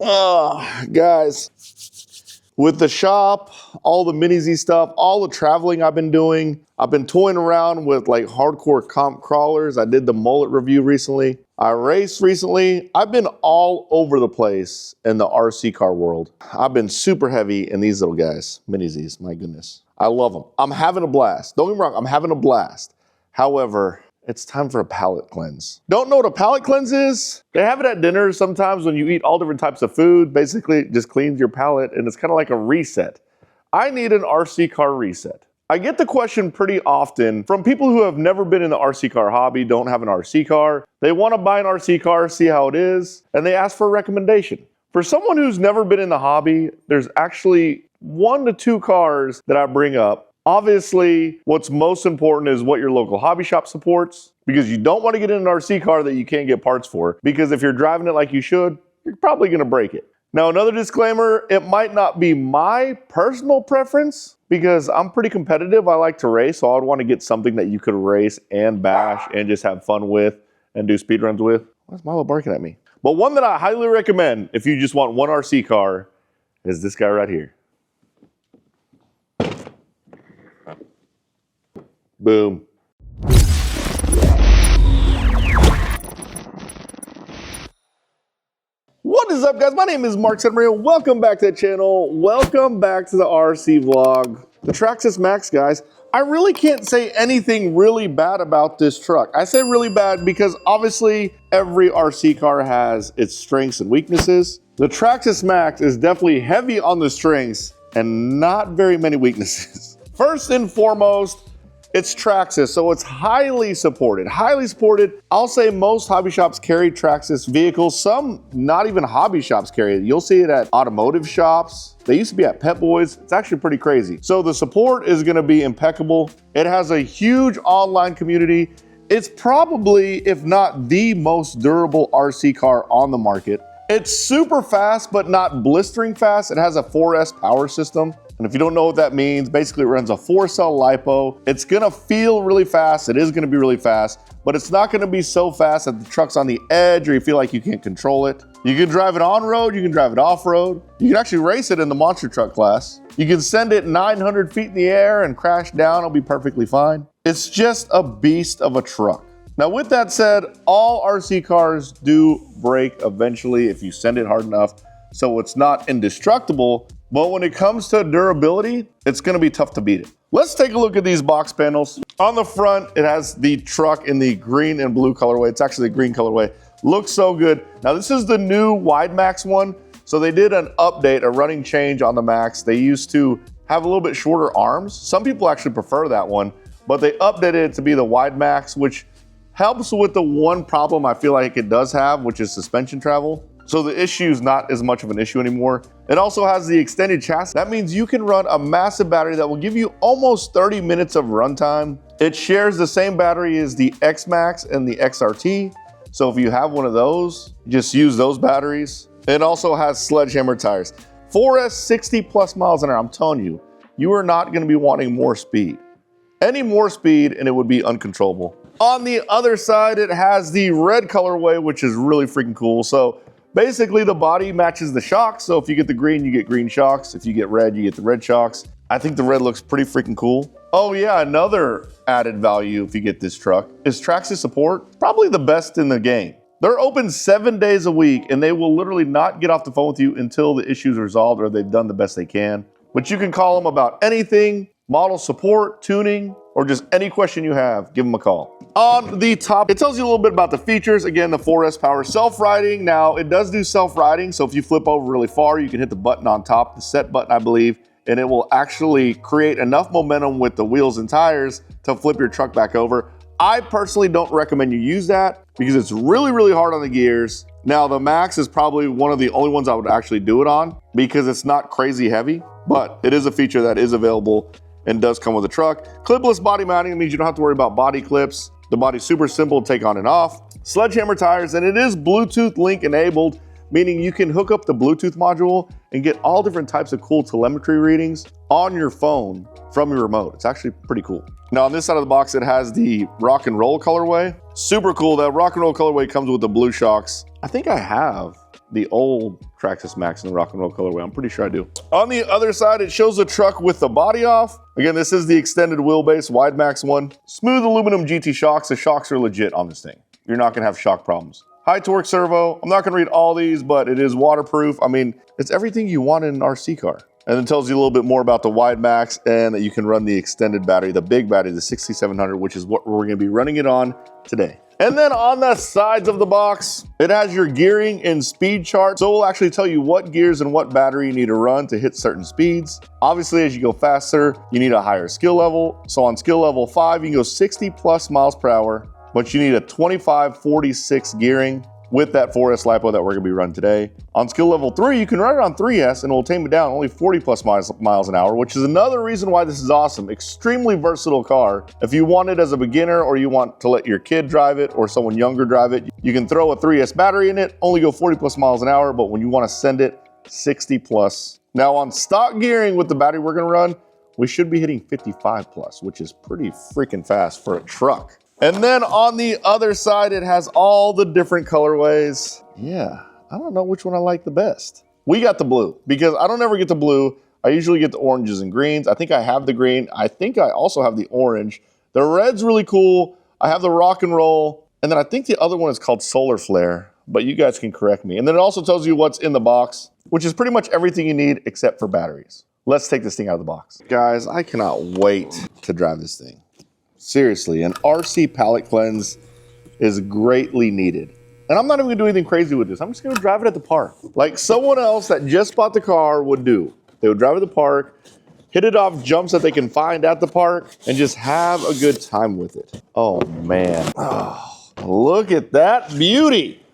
Guys, with the shop, all the Mini Z stuff, all the traveling I've been doing, I've been toying around with like hardcore comp crawlers. I did the mullet review recently. I raced recently. I've been all over the place in the RC car world. I've been super heavy in these little guys, Mini Zs, my goodness. I love them. I'm having a blast. Don't get me wrong, I'm having a blast. However, it's time for a palate cleanse. Don't know what a palate cleanse is? They have it at dinner sometimes when you eat all different types of food. Basically, it just cleans your palate and it's kind of like a reset. I need an RC car reset. I get the question pretty often from people who have never been in the RC car hobby, don't have an RC car. They want to buy an RC car, see how it is, and they ask for a recommendation. For someone who's never been in the hobby, there's actually 1 to 2 cars that I bring up. Obviously, what's most important is what your local hobby shop supports, because you don't want to get in an RC car that you can't get parts for, because if you're driving it like you should, you're probably going to break it. Now, another disclaimer, it might not be my personal preference, because I'm pretty competitive. I like to race, so I would want to get something that you could race and bash and just have fun with and do speed runs with. Why's Milo barking at me? But one that I highly recommend if you just want one RC car is this guy right here. Boom. What is up, guys? My name is Mark Santamaria. Welcome back to the channel. Welcome back to the RC vlog. The Traxxas Maxx, guys. I really can't say anything really bad about this truck. I say really bad because obviously every RC car has its strengths and weaknesses. The Traxxas Maxx is definitely heavy on the strengths and not very many weaknesses. First and foremost, it's Traxxas, so it's highly supported, highly supported. I'll say most hobby shops carry Traxxas vehicles. Some not even hobby shops carry it. You'll see it at automotive shops. They used to be at Pet Boys. It's actually pretty crazy. So the support is gonna be impeccable. It has a huge online community. It's probably, if not the most durable RC car on the market. It's super fast, but not blistering fast. It has a 4S power system. And if you don't know what that means, basically it runs a 4-cell LiPo. It's gonna feel really fast. It is gonna be really fast, but it's not gonna be so fast that the truck's on the edge or you feel like you can't control it. You can drive it on-road, you can drive it off-road. You can actually race it in the monster truck class. You can send it 900 feet in the air and crash down, it'll be perfectly fine. It's just a beast of a truck. Now with that said, all RC cars do break eventually if you send it hard enough, so it's not indestructible. But when it comes to durability, it's gonna be tough to beat it. Let's take a look at these box panels. On the front, it has the truck in the green and blue colorway. It's actually the green colorway. Looks so good. Now this is the new WideMaxx one. So they did an update, a running change on the Maxx. They used to have a little bit shorter arms. Some people actually prefer that one, but they updated it to be the WideMaxx, which helps with the one problem I feel like it does have, which is suspension travel. So the issue is not as much of an issue anymore. It also has the extended chassis. That means you can run a massive battery that will give you almost 30 minutes of runtime. It shares the same battery as the X-Maxx and the XRT. So if you have one of those, just use those batteries. It also has sledgehammer tires. 4S 60 plus miles an hour, I'm telling you, you are not gonna be wanting more speed. Any more speed and it would be uncontrollable. On the other side, it has the red colorway, which is really freaking cool. So basically, the body matches the shocks. So if you get the green, you get green shocks. If you get red, you get the red shocks. I think the red looks pretty freaking cool. Oh yeah, another added value if you get this truck is Traxxas support. Probably the best in the game. They're open 7 days a week and they will literally not get off the phone with you until the issue is resolved or they've done the best they can. But you can call them about anything, model support, tuning, or just any question you have, give them a call. On the top, it tells you a little bit about the features. Again, the 4S power self-riding. Now, it does do self-riding, so if you flip over really far, you can hit the button on top, the set button, I believe, and it will actually create enough momentum with the wheels and tires to flip your truck back over. I personally don't recommend you use that because it's really, really hard on the gears. Now, the Maxx is probably one of the only ones I would actually do it on because it's not crazy heavy, but it is a feature that is available and does come with the truck. Clipless body mounting means you don't have to worry about body clips. The body's super simple to take on and off. Sledgehammer tires, and it is Bluetooth link enabled, meaning you can hook up the Bluetooth module and get all different types of cool telemetry readings on your phone from your remote. It's actually pretty cool. Now on this side of the box, it has the rock and roll colorway. Super cool. That rock and roll colorway comes with the blue shocks. I think I have the old Traxxas Maxx in the rock and roll colorway. I'm pretty sure I do. On the other side, it shows the truck with the body off. Again, this is the extended wheelbase WideMaxx one. Smooth aluminum GT shocks. The shocks are legit on this thing. You're not gonna have shock problems. High torque servo. I'm not gonna read all these, but it is waterproof. I mean, it's everything you want in an RC car. And it tells you a little bit more about the WideMaxx and that you can run the extended battery, the big battery, the 6700, which is what we're gonna be running it on today. And then on the sides of the box, it has your gearing and speed chart. So it will actually tell you what gears and what battery you need to run to hit certain speeds. Obviously, as you go faster, you need a higher skill level. So on skill level 5, you can go 60 plus miles per hour, but you need a 25-46 gearing with that 4S LiPo that we're gonna be running today. On skill level 3, you can run it on 3S and it will tame it down only 40 plus miles an hour, which is another reason why this is awesome. Extremely versatile car. If you want it as a beginner or you want to let your kid drive it or someone younger drive it, you can throw a 3S battery in it, only go 40 plus miles an hour, but when you wanna send it, 60 plus. Now on stock gearing with the battery we're gonna run, we should be hitting 55 plus, which is pretty freaking fast for a truck. And then on the other side, it has all the different colorways. Yeah, I don't know which one I like the best. We got the blue because I don't ever get the blue. I usually get the oranges and greens. I think I have the green. I think I also have the orange. The red's really cool. I have the rock and roll. And then I think the other one is called Solar Flare, but you guys can correct me. And then it also tells you what's in the box, which is pretty much everything you need except for batteries. Let's take this thing out of the box. Guys, I cannot wait to drive this thing. Seriously, an RC palate cleanse is greatly needed. And I'm not even gonna do anything crazy with this. I'm just gonna drive it at the park. Like someone else that just bought the car would do. They would drive at the park, hit it off jumps that they can find at the park, and just have a good time with it. Oh man, oh, look at that beauty.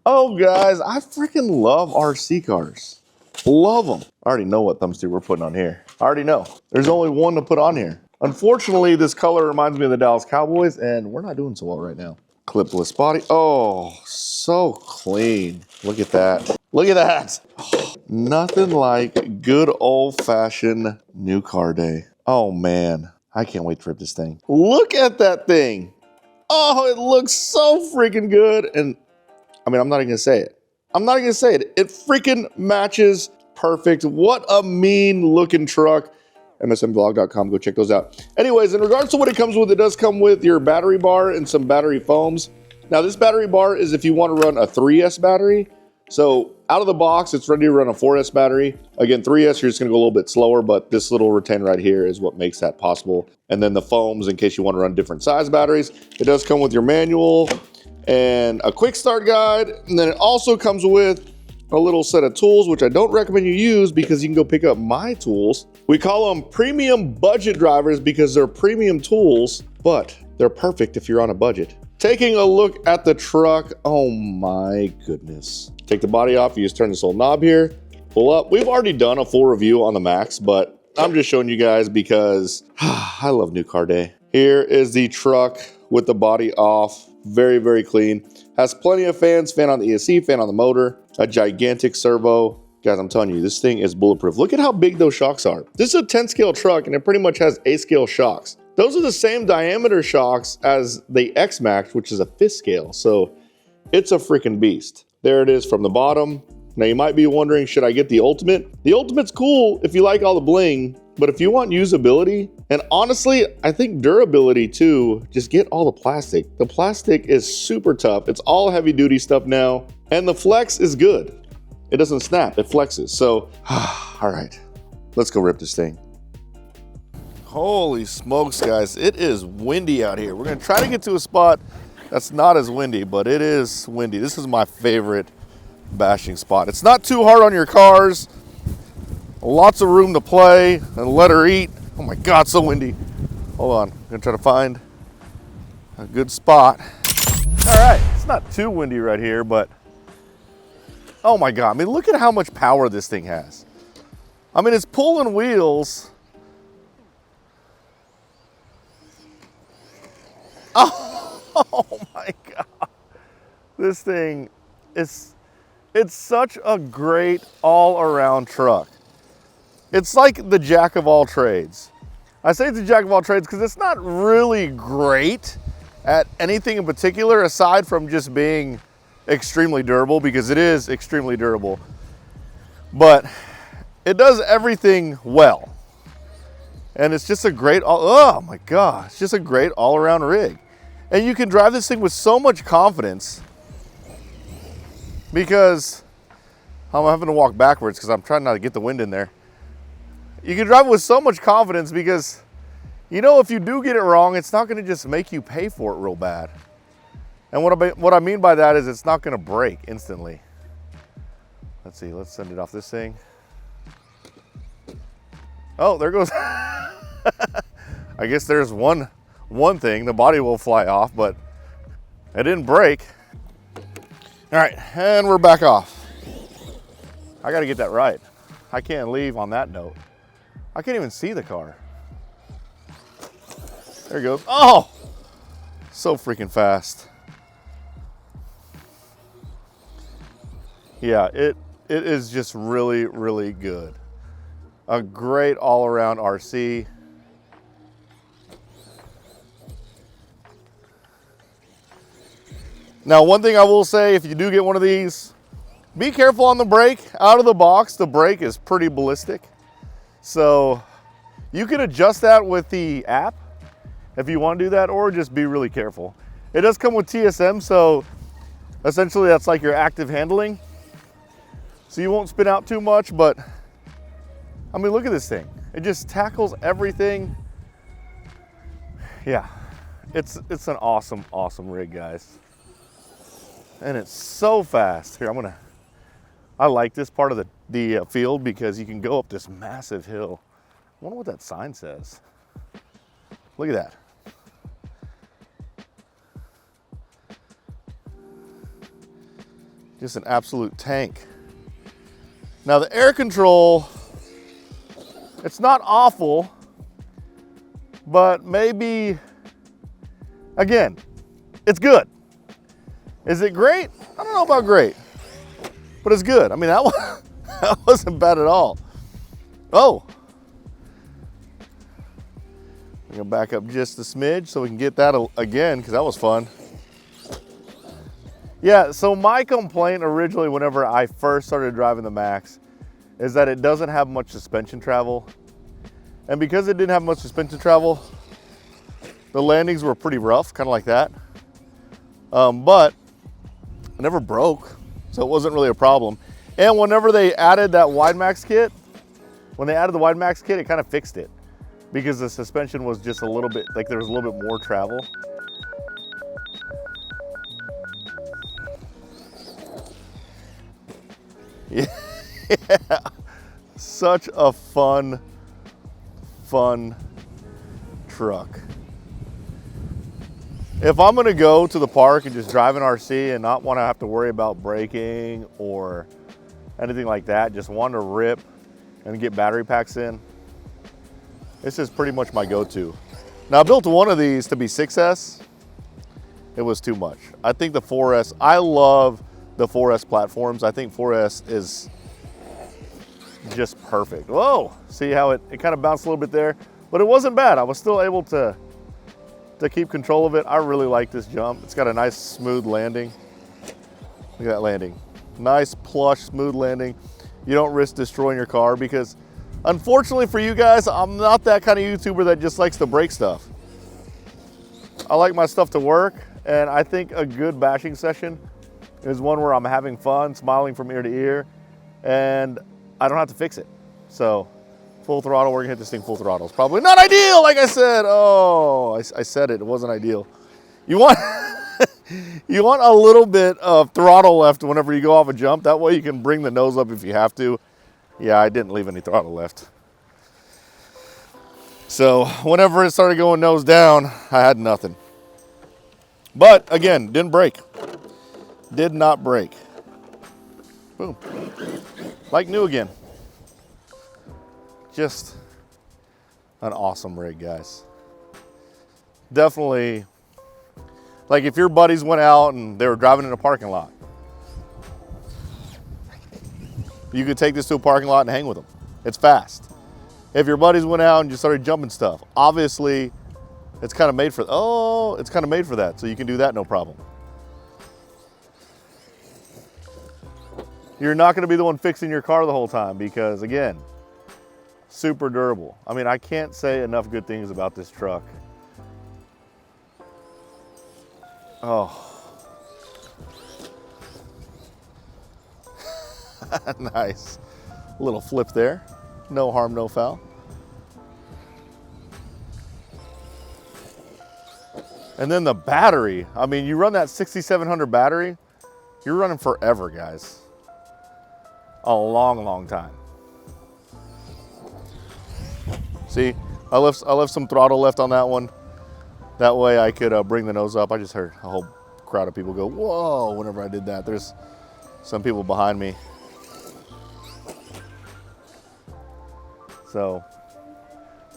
Oh guys, I freaking love RC cars. Love them. I already know what thumbstick we're putting on here. I already know. There's only one to put on here. Unfortunately, this color reminds me of the Dallas Cowboys, and we're not doing so well right now. Clipless body. Oh, so clean. Look at that. Look at that. Oh, nothing like good old-fashioned new car day. Oh, man. I can't wait to rip this thing. Look at that thing. Oh, it looks so freaking good. And, I mean, I'm not even going to say it. I'm not even going to say it. It freaking matches perfect. What a mean-looking truck. msmvlog.com, go check those out. Anyways, in regards to what it comes with, it does come with your battery bar and some battery foams. Now this battery bar is if you want to run a 3S battery. So out of the box, it's ready to run a 4S battery. Again, 3S, you're just gonna go a little bit slower, but this little retainer right here is what makes that possible. And then the foams, in case you want to run different size batteries. It does come with your manual and a quick start guide. And then it also comes with a little set of tools, which I don't recommend you use because you can go pick up my tools. We call them premium budget drivers because they're premium tools, but they're perfect if you're on a budget. Taking a look at the truck, oh my goodness. Take the body off, you just turn this little knob here, pull up. We've already done a full review on the Maxx, but I'm just showing you guys because I love new car day. Here is the truck with the body off, very, very clean. Has plenty of fans, fan on the ESC, fan on the motor, a gigantic servo. Guys, I'm telling you, this thing is bulletproof. Look at how big those shocks are. This is a 10 scale truck and it pretty much has 8 scale shocks. Those are the same diameter shocks as the X-Max, which is a 5th scale. So it's a freaking beast. There it is from the bottom. Now you might be wondering, should I get the Ultimate? The Ultimate's cool if you like all the bling, but if you want usability, and honestly, I think durability too, just get all the plastic. The plastic is super tough. It's all heavy duty stuff now. And the flex is good. It doesn't snap, it flexes. So, all right, let's go rip this thing. Holy smokes, guys. It is windy out here. We're gonna try to get to a spot that's not as windy, but it is windy. This is my favorite bashing spot. It's not too hard on your cars. Lots of room to play and let her eat. Oh my God, so windy. Hold on, I'm gonna try to find a good spot. All right, it's not too windy right here, but oh my God, I mean, look at how much power this thing has. I mean, it's pulling wheels. Oh my God. This thing is, it's such a great all-around truck. It's like the jack of all trades. I say it's a jack of all trades because it's not really great at anything in particular aside from just being extremely durable, because it is extremely durable, but it does everything well. And it's just a great, oh my God, it's just a great all-around rig. And you can drive this thing with so much confidence, because I'm having to walk backwards because I'm trying not to get the wind in there. You can drive it with so much confidence because, you know, if you do get it wrong, it's not going to just make you pay for it real bad. And what I mean by that is it's not going to break instantly. Let's see, let's send it off this thing. Oh, there goes. I guess there's one thing, the body will fly off, but it didn't break. All right, and we're back off. I got to get that right. I can't leave on that note. I can't even see the car. There it goes. Oh, so freaking fast. Yeah, it is just really, really good. A great all-around RC. Now, one thing I will say, if you do get one of these, be careful on the brake. Out of the box, the brake is pretty ballistic. So you can adjust that with the app if you want to do that, or just be really careful. It does come with TSM, so essentially that's like your active handling. So you won't spin out too much, but I mean, look at this thing. It just tackles everything. Yeah, it's an awesome, awesome rig, guys. And it's so fast. Here, I like this part of the field because you can go up this massive hill. I wonder what that sign says. Look at that. Just an absolute tank. Now the air control, it's not awful, but maybe, again, it's good. Is it great? I don't know about great, but it's good. I mean, that wasn't bad at all. Oh, I'm gonna back up just a smidge so we can get that again, because that was fun. Yeah, so my complaint originally whenever I first started driving the Maxx is that it doesn't have much suspension travel. And because it didn't have much suspension travel, the landings were pretty rough, kind of like that. But it never broke, so it wasn't really a problem. And whenever they added that WideMaxx kit, it kind of fixed it, because the suspension was just a little bit, like there was a little bit more travel. Yeah, such a fun truck. If I'm gonna go to the park and just drive an RC and not want to have to worry about braking or anything like that, just want to rip and get battery packs in, this is pretty much my go-to. Now I built one of these to be 6S. It was too much. I think the 4S, I love the 4S platforms. I think 4S is just perfect. Whoa, see how it kind of bounced a little bit there, but it wasn't bad. I was still able to keep control of it. I really like this jump. It's got a nice smooth landing. Look at that landing. Nice plush, smooth landing. You don't risk destroying your car, because unfortunately for you guys, I'm not that kind of YouTuber that just likes to break stuff. I like my stuff to work, and I think a good bashing session is one where I'm having fun, smiling from ear to ear, and I don't have to fix it. So full throttle, we're gonna hit this thing full throttle. It's probably not ideal, like I said. Oh, I said it wasn't ideal. You want, you want a little bit of throttle left whenever you go off a jump. That way you can bring the nose up if you have to. Yeah, I didn't leave any throttle left. So whenever it started going nose down, I had nothing. But again, didn't break. Did not break. Boom. Like new again. Just an awesome rig, guys. Definitely, like if your buddies went out and they were driving in a parking lot, you could take this to a parking lot and hang with them. It's fast. If your buddies went out and just started jumping stuff, obviously it's kind of made for, it's kind of made for that. So you can do that no problem. you're not gonna be the one fixing your car the whole time because again, super durable. I mean, I can't say enough good things about this truck. Oh. Nice. A little flip there. No harm, no foul. And then the battery. I mean, you run that 6700 battery, you're running forever, guys. A long, long time. See, I left some throttle left on that one. That way I could bring the nose up. I just heard a whole crowd of people go, whoa, whenever I did that. There's some people behind me. So,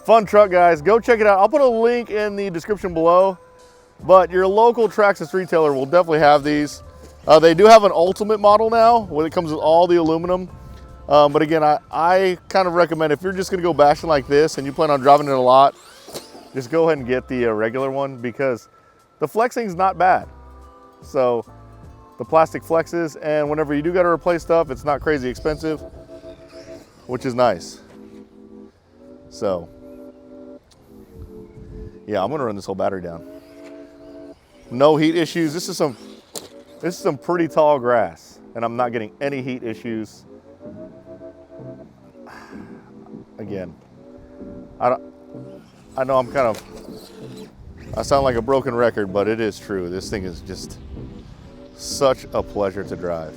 fun truck, guys. Go check it out. I'll put a link in the description below. But your local Traxxas retailer will definitely have these. They do have an ultimate model now when it comes with all the aluminum. But again, I kind of recommend if you're just gonna go bashing like this and you plan on driving it a lot, just go ahead and get the regular one because the flexing's not bad. So the plastic flexes, and whenever you do gotta replace stuff, it's not crazy expensive, which is nice. So yeah, I'm gonna run this whole battery down. No heat issues. This is some pretty tall grass, and I'm not getting any heat issues. Again, I know I sound like a broken record, but it is true. This thing is just such a pleasure to drive.